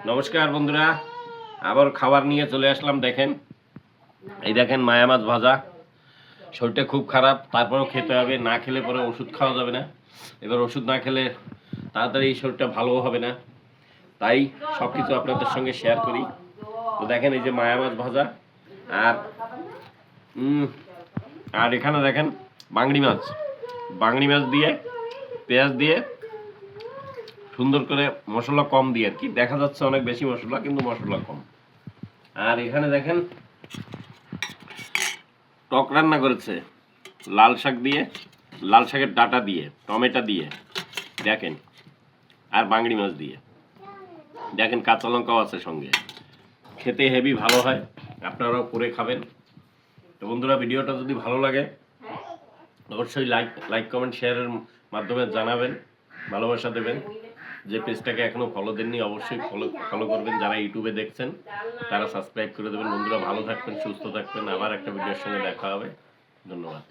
নমস্কার বন্ধুরা, আবার খাবার নিয়ে চলে আসলাম। দেখেন, এই দেখেন মায়া মাছ ভাজা। শরীরটা খুব খারাপ, তারপরেও খেতে হবে, না খেলে পরে ওষুধ খাওয়া যাবে না। এবার ওষুধ না খেলে তাড়াতাড়ি এই শরীরটা ভালোও হবে না, তাই সব কিছু আপনাদের সঙ্গে শেয়ার করি। তো দেখেন, এই যে মায়া মাছ ভাজা, আর আর এখানে দেখেন বাংড়ি মাছ দিয়ে পেঁয়াজ দিয়ে সুন্দর করে, মশলা কম দিয়ে আর কি, দেখা যাচ্ছে অনেক বেশি মশলা কিন্তু মশলা কম। আর এখানে দেখেন টক রান্না করেছে লাল শাক দিয়ে, লাল শাকের ডাঁটা দিয়ে, টমেটো দিয়ে, দেখেন, আর বাংড়ি মাছ দিয়ে, দেখেন কাঁচা লঙ্কাও আছে সঙ্গে। খেতে হেভি ভালো হয়, আপনারাও করে খাবেন। তো বন্ধুরা, ভিডিওটা যদি ভালো লাগে অবশ্যই লাইক কমেন্ট শেয়ারের মাধ্যমে জানাবেন, ভালোবাসা দেবেন। যে পেজটাকে এখনো ফলো দেননি অবশ্যই ফলো করবেন। যারা ইউটিউবে দেখছেন তারা সাবস্ক্রাইব করে দেবেন। বন্ধুরা ভালো থাকবেন, সুস্থ থাকবেন। আবার একটা ভিডিওর সঙ্গে দেখা হবে। ধন্যবাদ।